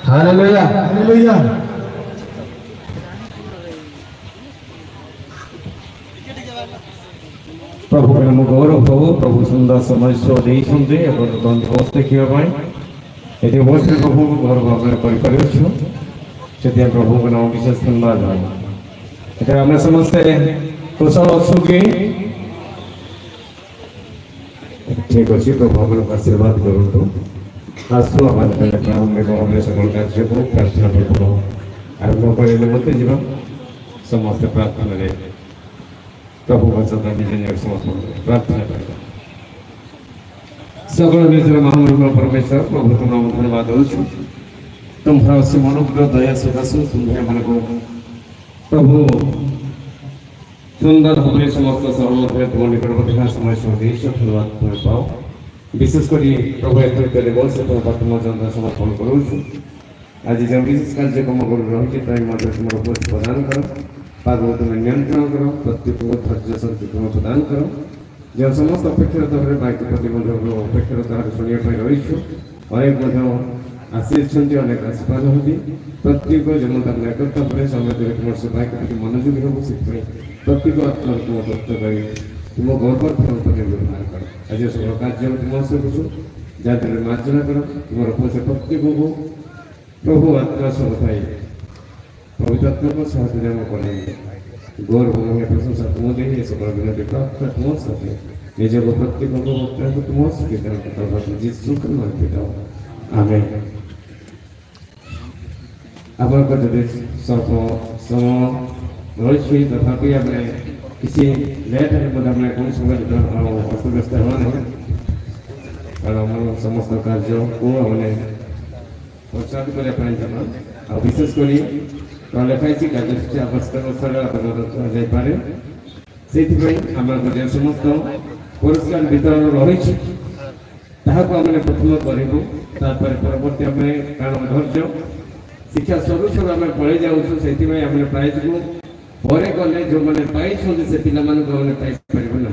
Hallelujah hallelujah. प्रभु नाम गौरव प्रभु प्रभु सुंदर समय देखते बस देखा ये बस प्रभु घर भाव से प्रभु नाम विशेष धन्यवाद है। आम समस्ते कुशल अच्छु कि ठीक अच्छे प्रभु आशीर्वाद करूँ आसु सकल कार्य को प्रार्थना पूर्वक आरंभ करते जीव समस्त प्रार्थना प्रभु समस्त प्रार्थना कर सकल निजर महामहिम परमेश्वर प्रभु तुम नाम धन्यवाद दूँ तुम्हारा से अनुग्रह दया सकाशु तुम्हें मन को प्रभु सुंदर भाव समस्त सहमत तुम निकटवर्ती समय धन्यवाद तुम्हें पाओ विशेषकर प्रभु एत से तुम समर्पण करूँ आज जो विशेष कार्यक्रम कर रही तुम उपस्थित प्रदान कर पाग तुम नियंत्रण कर प्रत्येक धैर्य शक्ति तुम प्रदान कर जो समस्त अपेक्षारत भाव बाइक प्रति अपेक्षारत शुणा रही अनेक आसी अनेक आशीर्वाद होती प्रत्येक जन एकता समय तुम से बाइक प्रति मनोযোगी हम से प्रत्येक आत्मा तुम तत्व कर तुम गौरव व्यवहार कर आज सब कार्य तुम से जहाँ मार्जना कर तुम से प्रत्येक को प्रभु आत्मा सही पवित्र को साथ कर गौरव प्रशंसा तुम दे सकल विनती प्रार्थना तुम साथे निज को प्रत्येक को तुम स्वीकार जीसु के नाम पिता आमेन। आप स्वल्प समय रही तथापि अपने किसी लेट है कौन समय अस्तव्यस्त हुआ नहीं कारण समस्त कार्य को हमने प्रचार करने विशेषकर लिखाई कार्यसूची आवश्यक जापे से आम समस्त पुरस्कार वितरण रही प्रथम करूँ परवर्ती आम कारण धैर्य शिक्षा सरू सरू आम पलि जाऊँ से प्राइज को परे गले जो मैंने पाई से पाइपर ना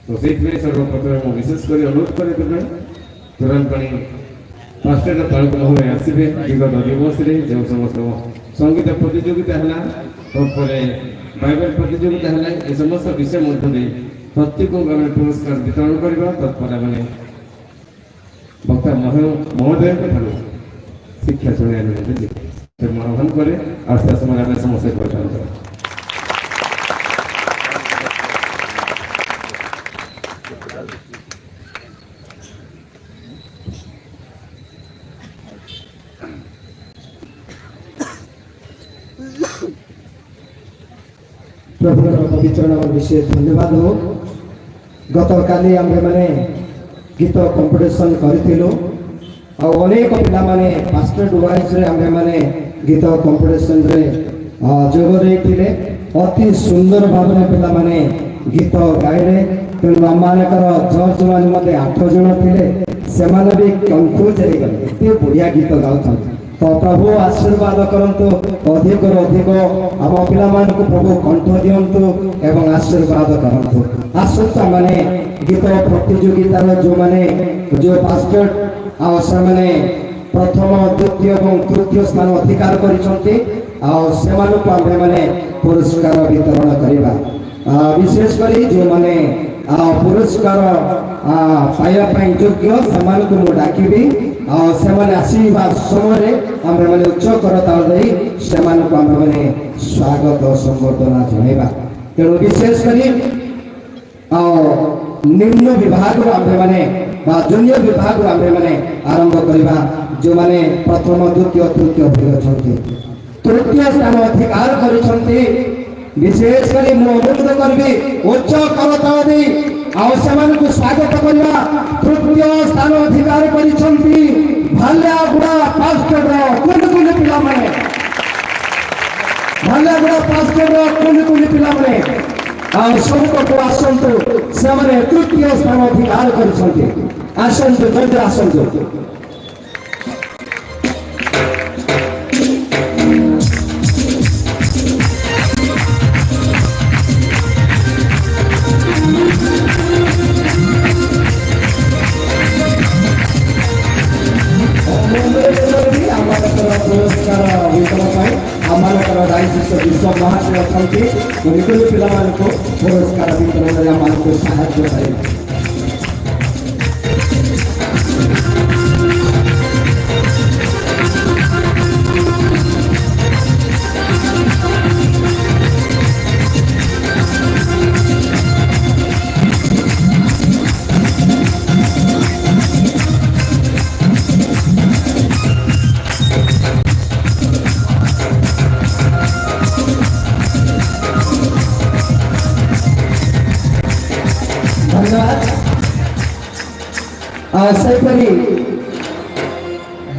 तो से सर्वप्रथम विशेषकर अनुरोध करें तुरंत पानी 5टा तालुक महोदय आसवे विगत दिवस जो समस्त संगीत प्रतियोगिता है बाइबल प्रतियोगिता है ये समस्त विषय मध्य प्रत्येक पुरस्कार वितरण करवा तत्पर मैंने वक्ता महोदय शिक्षा शुणा आह्वान करे आस्था समय आम समस्या प्रचार करें। प्रभु पवित्र नाम विशेष धन्यवाद हो। गत काली आम मैंने गीत कंपिटिशन करूँ अनेक पिला माने पास्टर वाइज रे आम मैंने गीत कंपिटिशन रे जोग देते ଅତି ସୁନ୍ଦର ଭାବରେ ପିଲାମାନେ ଗୀତ ଗାଇଲେ। ତେଣୁ ଆମମାନଙ୍କର ଜଜ୍ ମାନେ ମଧ୍ୟ 8 ଜଣ ଥିଲେ, ସେମାନେ ବି କନଫ୍ୟୁଜ୍ ହେଇଗଲେ, ଏତେ ବଢ଼ିଆ ଗୀତ ଗାଉଛନ୍ତି। ତ ପ୍ରଭୁ ଆଶୀର୍ବାଦ କରନ୍ତୁ, ଅଧିକରୁ ଅଧିକ ଆମ ପିଲାମାନଙ୍କୁ ପ୍ରଭୁ କଣ୍ଠ ଦିଅନ୍ତୁ ଏବଂ ଆଶୀର୍ବାଦ କରନ୍ତୁ। ଆସନ୍ତୁ ଆମମାନେ ଗୀତ ପ୍ରତିଯୋଗିତାର ଯେଉଁ ବାସ୍କେଟ ଆଉ ସେମାନେ ପ୍ରଥମ ଦ୍ୱିତୀୟ ଏବଂ ତୃତୀୟ ସ୍ଥାନ ଅଧିକାର କରିଛନ୍ତି, ଆଉ ସେମାନଙ୍କୁ ଆମ୍ଭେମାନେ ପୁରସ୍କାର ବିତରଣ କରିବା। ବିଶେଷ କରି ଯେଉଁମାନେ ପୁରସ୍କାର ପାଇବା ପାଇଁ ଯୋଗ୍ୟ ସେମାନଙ୍କୁ ମୁଁ ଡାକିବି। ଆଉ ସେମାନେ ଆସିବା ସମୟରେ ଆମ୍ଭେମାନେ ଉଚ୍ଚ କରତାଳ ଦେଇ ସେମାନଙ୍କୁ ଆମ୍ଭେମାନେ ସ୍ୱାଗତ ସମ୍ବର୍ଦ୍ଧନା ଜଣାଇବା। ତେଣୁ ବିଶେଷ କରି ନିମ୍ନ ବିଭାଗରୁ ଆମ୍ଭେମାନେ ବା ଜୁନିୟର ବିଭାଗରୁ ଆମ୍ଭେମାନେ ଆରମ୍ଭ କରିବା। ଯେଉଁମାନେ ପ୍ରଥମ ଦ୍ୱିତୀୟ ତୃତୀୟ ହୋଇ ଅଛନ୍ତି, ତୃତୀୟ ସ୍ଥାନ ଅଧିକାର କରିଛନ୍ତି, ବିଶେଷ କରି ମୁଁ ଅନୁରୋଧ କରିବି ଉଚ୍ଚ କରତାଳ ଦେଇ ଆଉ ସେମାନଙ୍କୁ ସ୍ୱାଗତ କରିବା। ତୃତୀୟ ସ୍ଥାନ ଅଧିକାର କରିଛନ୍ତି ଭାଲିଆଗୁଡ଼ା ପାଷ୍ଟର କୁନି ପିଲାମାନେ, ଭାଲିଆଗୁଡ଼ା ପାଷ୍ଟର କୁନି ପିଲାମାନେ ଆଉ ସବୁକୁ ଆସନ୍ତୁ, ସେମାନେ ତୃତୀୟ ସ୍ଥାନ ଅଧିକାର କରିଛନ୍ତି। ଆସନ୍ତୁ, ଜଲ୍ଦି ଆସନ୍ତୁ। ପୁରସ୍କାର ବିତରଣ ପାଇଁ ଆମମାନଙ୍କର ଦାୟିତ୍ୱ ବିଶ୍ୱ ମହାଶୟ ଅଛନ୍ତି। ନିକୁଲ ପିଲାମାନଙ୍କୁ ପୁରସ୍କାର ବିତରଣରେ ଆମମାନଙ୍କୁ ସାହାଯ୍ୟ କରିବେ। ସେହିପରି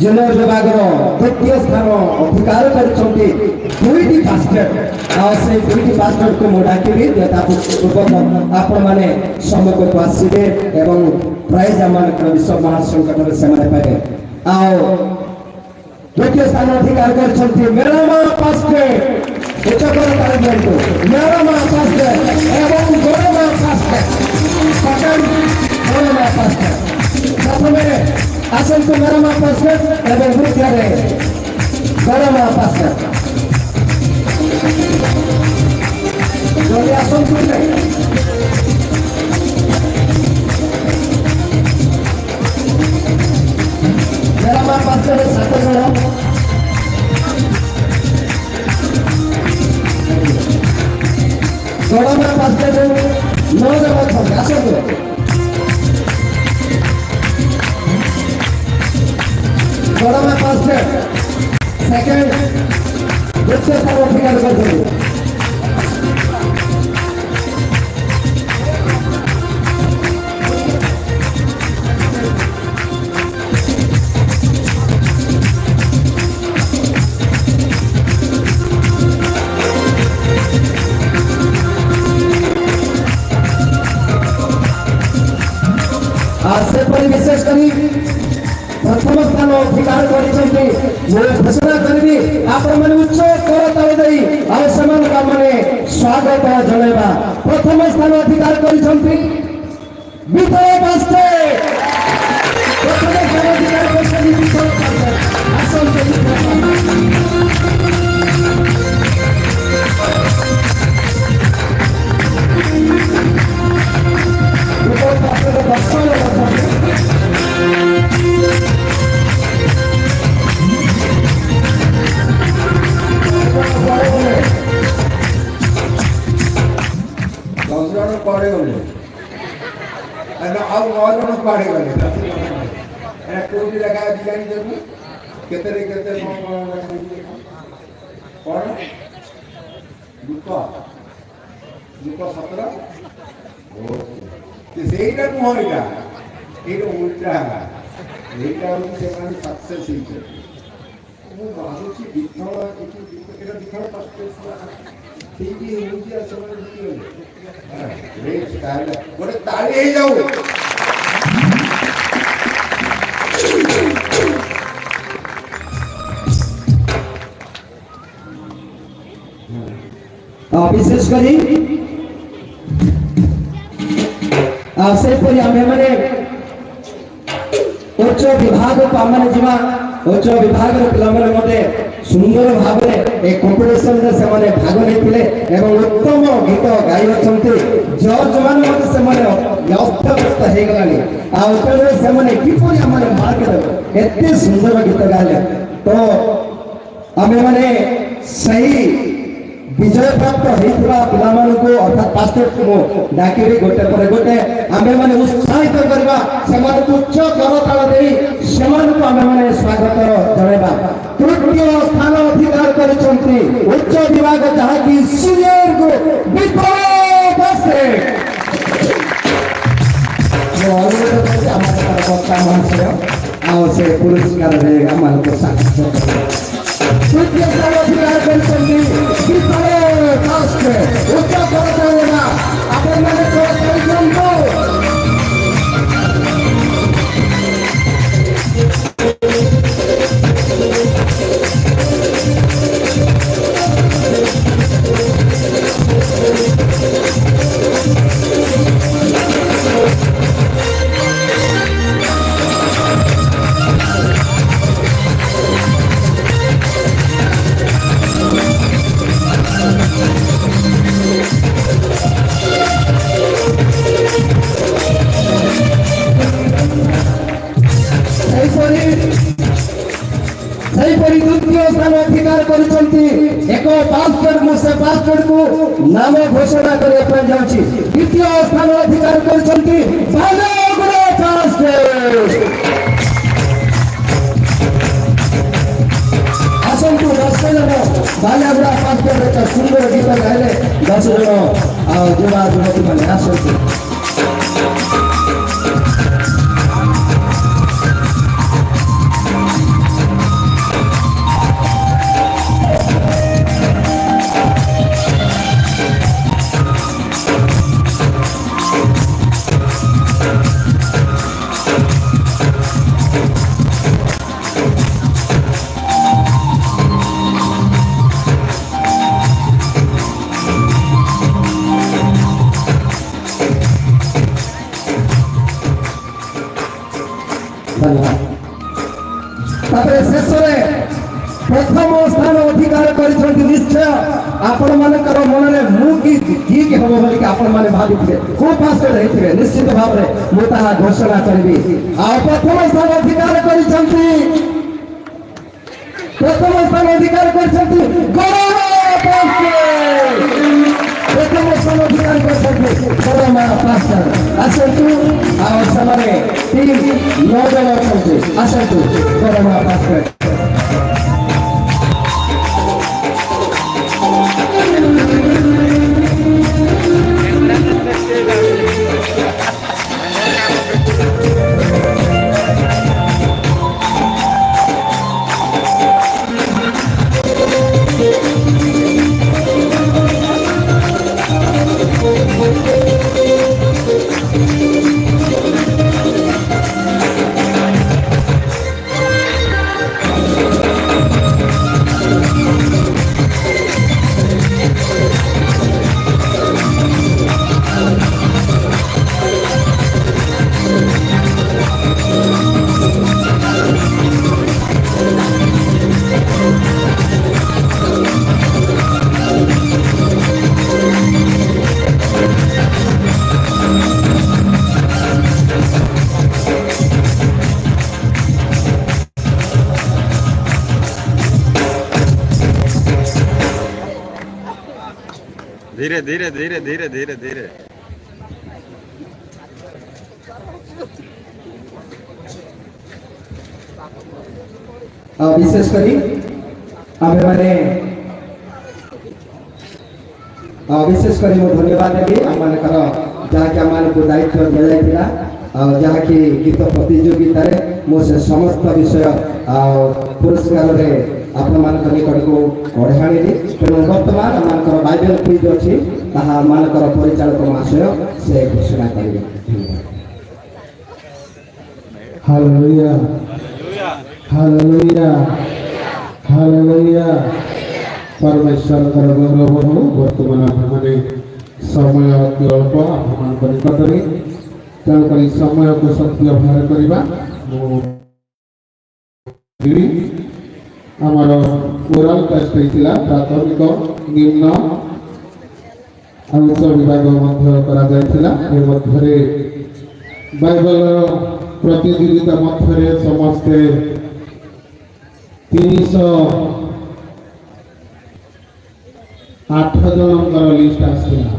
ଜୁନିୟର ବିଭାଗର ଦ୍ୱିତୀୟ ସ୍ଥାନ ଅଧିକାର କରିଛନ୍ତି 2ଟି ବାସ୍କେଟ। ଆଉ ସେଇ 2ଟି ବାସ୍କେଟକୁ ମୁଁ ଡାକିବି, ଆପଣମାନେ ସମ୍ମୁଖକୁ ଆସିବେ ଏବଂ ପ୍ରାଇଜ୍ ଆମମାନଙ୍କର ବିଶ୍ୱ ମହାସଂକଟରେ ସେମାନେ ପାଇବେ। ଆଉ ଦ୍ୱିତୀୟ ସ୍ଥାନ ଅଧିକାର କରିଛନ୍ତି ମେରାମା ବାସ୍କେଟ, ଉଚ୍ଚକର ତାଳି ଦିଅନ୍ତୁ। ମେରାମା ବାସ୍କେଟ ଏବଂ ଗରମା ବାସ୍କେଟ, ଗରମା ବାସ୍କେଟ। ପ୍ରଥମେ ଆସନ୍ତୁ ମେରାମା ବାସ୍କେଟ ଏବଂ ଦ୍ୱିତୀୟରେ ଗରମା ବାସ୍କେଟ। ଯଦି ଆସନ୍ତୁ ମେରାମା ବାସ୍କେଟ 7 ଜଣ, ଗରମା ବାସ୍କେଟ 9 ଜଣ ଅଛନ୍ତି। ଆସନ୍ତୁ। ଗରମା ବାସ୍କେଟ ସେକେଣ୍ଡ ଦ୍ୱିତୀୟ ସ୍ଥାନ ଅଧିକାର କରିଛନ୍ତି। ସେପରି ବିଶେଷ କରି ପ୍ରଥମ ସ୍ଥାନ ଅଧିକାର କରିଛନ୍ତି। ମୁଁ ଘୋଷଣା କରିବି, ଆପଣମାନେ ଉଚ୍ଚ କରତାଳି ଦେଇ ଆଉ ସେମାନଙ୍କୁ ଆମମାନେ ସ୍ୱାଗତ ଜଣାଇବା। ପ୍ରଥମ ସ୍ଥାନ ଅଧିକାର କରିଛନ୍ତି ବିଥଳ ବାସ୍କେଟ। ପ୍ରଥମ ସ୍ଥାନ ଅଧିକାର କରିଛନ୍ତି ବିଥଳ ବାସ୍କେଟ। ଆସନ୍ତୁ। କୁଆଡ଼େ ଗଲେ ଆଉ 9 ଜଣ କୁଆଡ଼େ ଗଲେ? କୋଉଠି ଲେଖା ଅଛି ଜାଣିଛନ୍ତି? କେତେରେ କେତେ କ'ଣ ଦୁଃଖ 17 ସେଇଟା ନୁହଁ, ଏଇଟା ଉଲ୍ଟା ହେଲା। এইটা হচ্ছে সেখানে সাকসেস হয়েছে। ମୁଁ ଭାବୁଛି ବିଥଳ ଏଠି ଏଇଟା ବିଥଳ ठीक ही होची असं म्हणते ग्रेट स्टाईल गोटे ताळी हे जाऊ विशेष करी सेपरी आमे माने उच्च विभाग को आमे जिमा उच्च विभाग रो पिला माने मते सुंदर भाबरे ए कंपटीशन रे से माने भाग लेथिले एवं उत्तम गीत गाई अछंती जज मान मते से माने व्यस्त हे गलानी आ उत्तर से माने किपरि आमे मार्क दे एते सुंदर गीत गाले तो आमे माने सही विजय प्राप्त होइतबा पिला मानको अर्थात पास्टर को डाकिबी गोटे पर गोटे आमे माने उत्साहित करबा समान उच्च करताल देई समान को आमे माने स्वागत जणेबा तृतीय स्थान अधिकार करछंती उच्च विभाग जहा की सीनियर को विप्लव बसे जो अनुरोध करते हमारे वक्ता महाशय आओ से पुरस्कार देगा मानको साक्षात तृतीय स्थान अधिकार करछंती विप्लव बसे उच्च करताल आपण माने को करछंतो सेपरी द्वितीय स्थान अधिकार करछंती एक पास्टर को नाम घोषणा करे पर जाउची द्वितीय स्थान अधिकार करछंती बालेगुड़ा पास्टर आसंतु 10 जन बालेगुड़ा पास्टर रे सुंदर गीत गाइले 10 जन आ जुवा जुवती माने आसंतु तापरे शेषरे प्रथम स्थान अधिकार करछंती निश्चय आपण मानकर मनरे मु की हबो बोली आपण माने भाबिथिले को पास्टर रहिथिले निश्चित भाव रे मु ताहा घोषणा करबी आ प्रथम स्थान अधिकार करछंती गौरव पास्टर प्रथम स्थान अधिकार करछंती गौरव पास्टर आसंतु आ समाने 9 जन अछंती आसंतु गौरव पास्टर धीरे धीरे धीरे धीरे धीरे धीरे विशेष करी आमे माने विशेष करी मो धन्यवाद देबी हम मानकर जहा कि हम को दायित्व दिया जाइतिला जहा कि गीत प्रतियोगिता रे मो से समस्त विषय पुरस्कार रे ଆପଣମାନଙ୍କ ନିକଟକୁ କଢ଼େ ଆଣିଲି। ତେଣୁ ବର୍ତ୍ତମାନ ଆମମାନଙ୍କର ବାଇବେଲ କୁଇଜ୍ ଅଛି, ତାହା ଆମମାନଙ୍କର ପରିଚାଳକ ମହାଶୟ ସେ ଘୋଷଣା କରିବେ। Hallelujah hallelujah hallelujah. ପରମେଶ୍ୱରଙ୍କର ଗୌରବ ହଉ। ବର୍ତ୍ତମାନ ଆମେମାନେ ସମୟ ଅତି ଅଳ୍ପ ଆପଣମାନଙ୍କ ନିକଟରେ, ତେଣୁକରି ସମୟକୁ ସଦ୍ବ୍ୟବହାର କରିବା। ମୁଁ ଆମର ଓରାଲ ଟେଷ୍ଟ ହେଇଥିଲା, ପ୍ରାଥମିକ, ନିମ୍ନ ଆଉ ଉଚ୍ଚ ବିଭାଗ ମଧ୍ୟ କରାଯାଇଥିଲା। ଏ ମଧ୍ୟରେ ବାଇବେଲର ପ୍ରତିଯୋଗିତା ମଧ୍ୟରେ ସମସ୍ତେ 308 ଜଣଙ୍କର ଲିଷ୍ଟ ଆସିଥିଲା।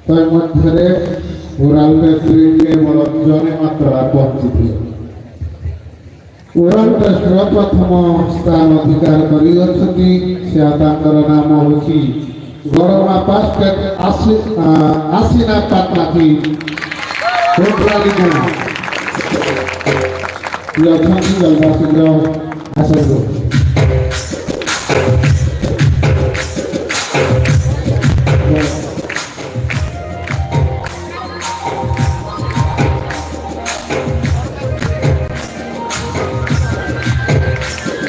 ତ ମଧ୍ୟରେ ଓରାଲ ଟେଷ୍ଟରେ କେବଳ ଜଣେ ମାତ୍ର ପହଞ୍ଚିଥିଲେ। ଓରାଲ ଟେଷ୍ଟର ପ୍ରଥମ ସ୍ଥାନ ଅଧିକାର କରିଅଛନ୍ତି, ସେ ତାଙ୍କର ନାମ ହେଉଛି ଗରମା ପାସ୍ଟେଟ ଆସିନା ପାଟନାଥି ଅଛନ୍ତି। ଜଲ୍ଦା ଶୀଘ୍ର ଆସନ୍ତୁ।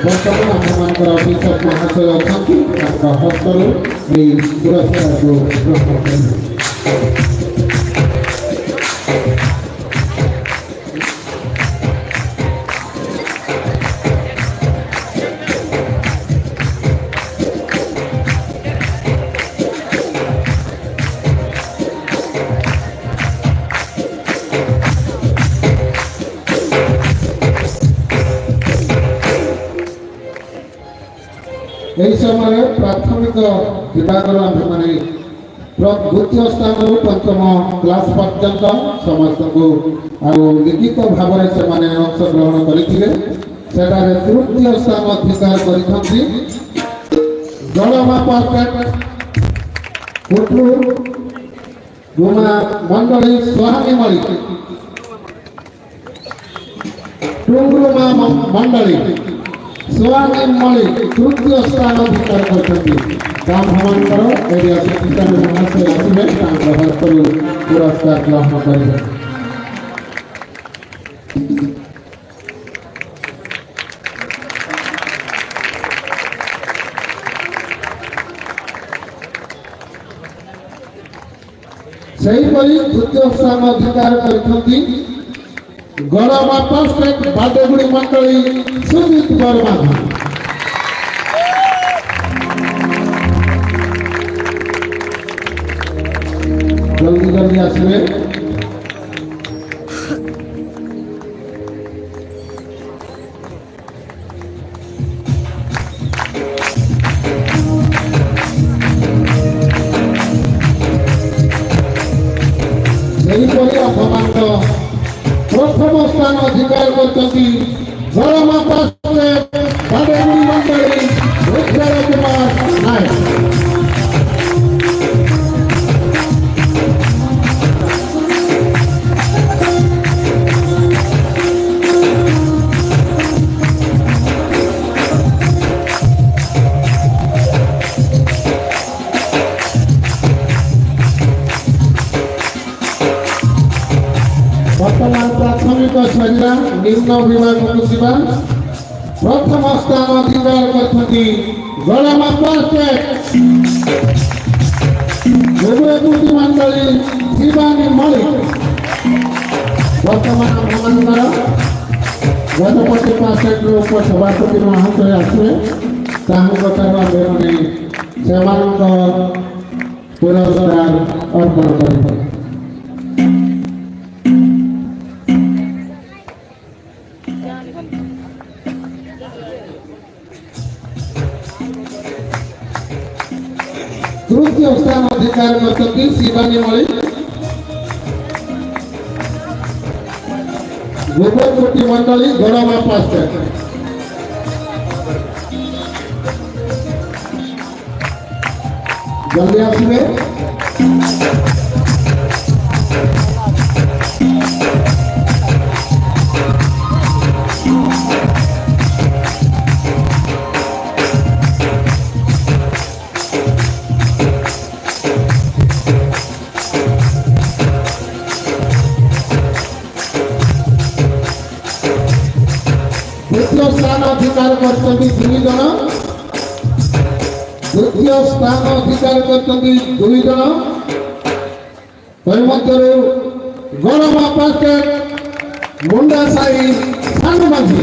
ବର୍ତ୍ତମାନ ଆପଣମାନଙ୍କର ଅଫିସର ମହାଶୟ ଅଛନ୍ତି, ତାଙ୍କ ହସ୍ତରୁ ଏହି ପୁରସ୍କାରକୁ ଗ୍ରହଣ କରିବେ। ଏହି ସମୟରେ ପ୍ରାଥମିକ ବିଭାଗର ଆମେମାନେ ଦ୍ୱିତୀୟ ସ୍ଥାନରୁ ପଞ୍ଚମ କ୍ଲାସ ପର୍ଯ୍ୟନ୍ତ ସମସ୍ତଙ୍କୁ ଆଉ ଲିଖିତ ଭାବରେ ସେମାନେ ଅଂଶଗ୍ରହଣ କରିଥିଲେ। ସେଠାରେ ତୃତୀୟ ସ୍ଥାନ ଅଧିକାର କରିଛନ୍ତି ଜଳମାପା ଗୁମା ମଣ୍ଡଳୀ ସୁହାନୀ ମଳି ଟୁଙ୍ଗୁମା ମଣ୍ଡଳୀ ସୁହାନୀ ମଳି ତୃତୀୟ ସ୍ଥାନ ଅଧିକାର କରିଛନ୍ତି। ତାଙ୍କର ଏରିଆ ସେକ୍ରେଟାରୀ ମହାଶୟ ଆସିବେ, ତାଙ୍କ ହସ୍ତରୁ ପୁରସ୍କାର ଗ୍ରହଣ କରିବେ। ସେହିପରି ତୃତୀୟ ସ୍ଥାନ ଅଧିକାର କରିଛନ୍ତି ଗଡ଼ବାପା ଷ୍ଟେଟ୍ ବାଦେଗୁଡ଼ି ମଣ୍ଡଳୀ ସୁଜିତ ବର୍ମା। ଜଲ୍ଦି ଜଲ୍ଦି ଆସିବେ। ସେହିପରି ଆପଣଙ୍କ ପ୍ରଥମ ସ୍ଥାନ ଅଧିକାର କରିଛନ୍ତି ଗଡ଼ମାପା ଷ୍ଟେଟ୍ ବାଦେଗୁଡ଼ି ମଣ୍ଡଳୀ ଉଜ୍ଜଳ କୁମାର ନାୟକ। ବର୍ତ୍ତମାନ ପ୍ରାଥମିକ ଶ୍ରେଣୀର ନିମ୍ନ ବିଭାଗକୁ ଯିବା। ପ୍ରଥମ ସ୍ଥାନ ଅଧିକାର କରିଛନ୍ତି ଗଡ଼ମାପା ଷ୍ଟେଟ୍ ଦେବଗୁଡ଼ି ମଣ୍ଡଳୀ ଶିବାନୀ ମଳିକ। ବର୍ତ୍ତମାନ ଆମମାନଙ୍କର ଗଜପତି ପାସେଟ୍ର ଉପସଭାପତି ମହାଶୟ ଆସିବେ, ତାଙ୍କ ଠାରୁ ଆମେମାନେ ସେମାନଙ୍କ ପୁରସ୍କାର ଅର୍ପଣ କରିବେ। ତୃତୀୟ ସ୍ଥାନ ଅଧିକାର କରିଛନ୍ତି ଶିବାନୀ ମଳି ଦେବଗୁଡ଼ି ମଣ୍ଡଳୀ ଗଡ଼ମାପା ଷ୍ଟେଟ୍। ଜଲ୍ଦି ଆସିବେ। କରିଛନ୍ତି 3 ଜଣ, ଦ୍ୱିତୀୟ ସ୍ଥାନ ଅଧିକାର କରିଛନ୍ତି 2 ଜଣ। ତନ୍ମଧ୍ୟରୁ ଗରମ ପାର୍କେଟ ମୁଣ୍ଡା ସାହି ସାନମାଝି।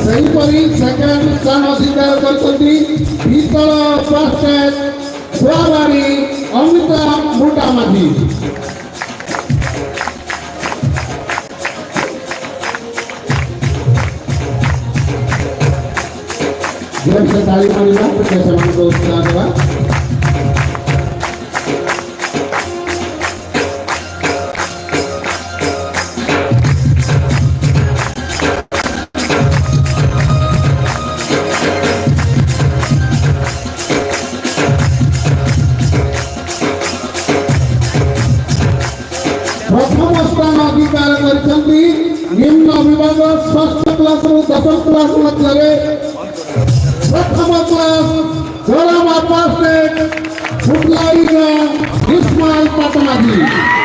ସେହିପରି ସେକେଣ୍ଡ ସ୍ଥାନ ଅଧିକାର କରିଛନ୍ତି ପିତଳ ପାର୍କେଟ ଛୁଆବାଡ଼ି ଅମିତା ମୁଣ୍ଡା ମାଝି। ଜୋରସେ ତାଳି ମାରିବା, ସେମାନଙ୍କୁ ଉତ୍ସାହ ଦେବା। प्रथम स्थान अधिकार କରିଛନ୍ତି निम्न विभाग षष्ठ क्लास ରୁ 10ମ କ୍ଲାସ ମଧ୍ୟରେ प्रथम क्लास गरम पार्केट फुटलाईर इस्माइल पाटमाझी।